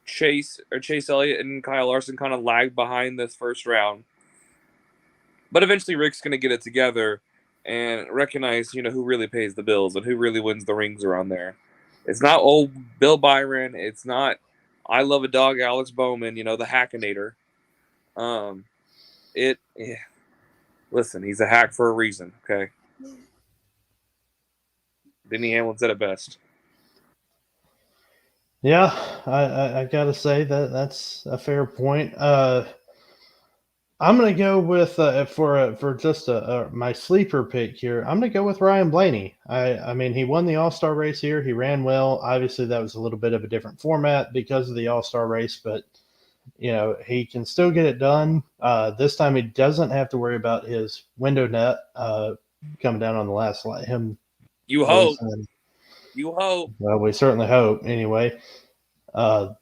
Chase Elliott and Kyle Larson kind of lag behind this first round, but eventually Rick's going to get it together and recognize, who really pays the bills and who really wins the rings around there. It's not old Bill Byron. It's not I love a dog Alex Bowman, the Hackinator. Listen, he's a hack for a reason, okay? Denny Hamlin said it best. Yeah, I gotta say that's a fair point. I'm gonna go with for just my sleeper pick here. I'm gonna go with Ryan Blaney. I mean he won the All-Star race here. He ran well. Obviously that was a little bit of a different format because of the All-Star race, but he can still get it done. This time he doesn't have to worry about his window net coming down on the last light. You hope. You hope. Well, we certainly hope. Anyway, we're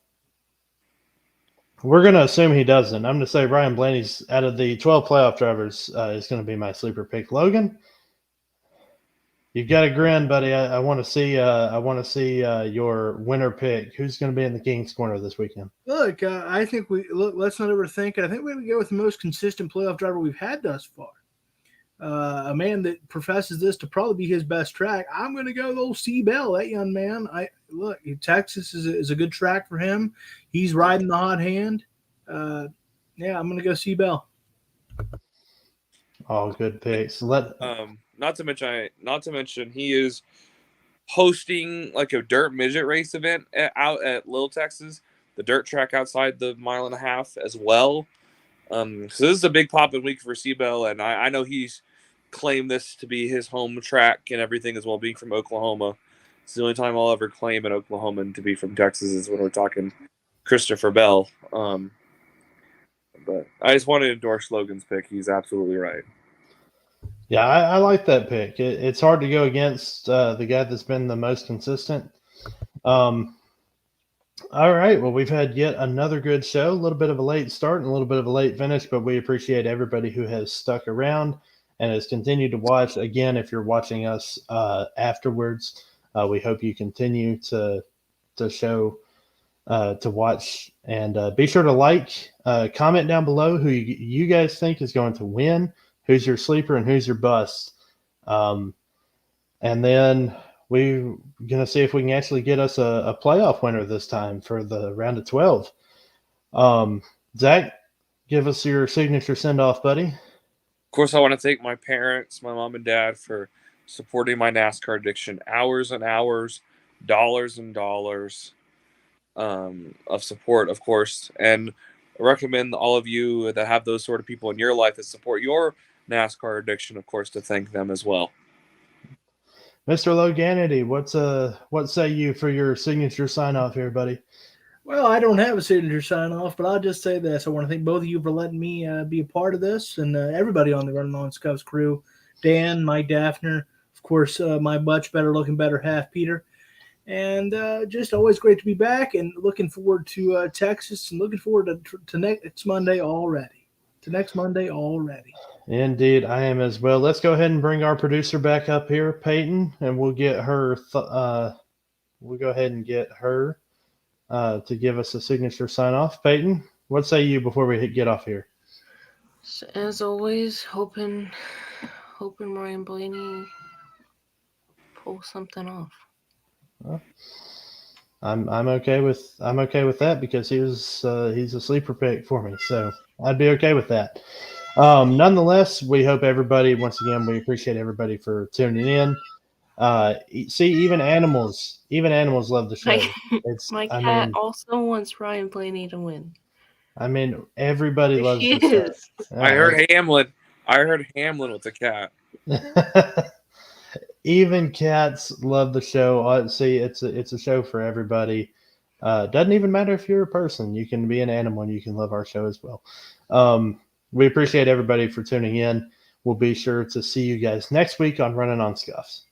going to assume he doesn't. I'm going to say Ryan Blaney's out of the 12 playoff drivers is going to be my sleeper pick. Logan, you've got a grin, buddy. I want to see. Your winner pick. Who's going to be in the King's Corner this weekend? Look, I think let's not overthink it. I think we're going to go with the most consistent playoff driver we've had thus far. A man that professes this to probably be his best track. I'm going to go with old C. Bell, that young man. Texas is a good track for him. He's riding the hot hand. I'm going to go C. Bell. All good picks. Not to mention, he is hosting like a dirt midget race event out at Little Texas, the dirt track outside the 1.5 miles as well. So this is a big popping week for C-Bell, and I know he's claimed this to be his home track and everything as well, being from Oklahoma. It's the only time I'll ever claim an Oklahoman to be from Texas is when we're talking Christopher Bell. But I just want to endorse Logan's pick. He's absolutely right. Yeah, I like that pick. It's hard to go against the guy that's been the most consistent. All right. Well, we've had yet another good show. A little bit of a late start and a little bit of a late finish, but we appreciate everybody who has stuck around and has continued to watch. Again, if you're watching us afterwards, we hope you continue to show to watch, and be sure to like, comment down below who you guys think is going to win, who's your sleeper and who's your bust. And then we're gonna see if we can actually get us a playoff winner this time for the round of 12. Zach, give us your signature send off, buddy. Of course, I want to thank my parents, my mom and dad, for supporting my NASCAR addiction. Hours and hours, dollars and dollars of support, of course. And I recommend all of you that have those sort of people in your life that support your NASCAR addiction, of course, to thank them as well. Mr. Loganity, what say you for your signature sign off here, buddy? Well, I don't have a signature sign off, but I'll just say this. I want to thank both of you for letting me be a part of this, and everybody on the Runnin' on Scuffs crew. Dan, Mike Daffner, of course, my much better looking better half, Peter. And just always great to be back, and looking forward to Texas, and looking forward to next Monday already. Indeed, I am as well. Let's go ahead and bring our producer back up here, Peyton, and we'll get her. We'll go ahead and get her to give us a signature sign off. Peyton, what say you before we get off here? So as always, hoping Ryan Blaney pull something off. Well, I'm okay with that because he's a sleeper pick for me, so I'd be okay with that. Nonetheless, we hope everybody, once again, we appreciate everybody for tuning in. See, even animals love the show. My cat also wants Ryan Blaney to win. I mean, everybody loves She the show. is. I heard Hamlin with the cat. Even cats love the show. See, it's a show for everybody. Doesn't even matter if you're a person. You can be an animal and you can love our show as well. We appreciate everybody for tuning in. We'll be sure to see you guys next week on Runnin' on Scuffs.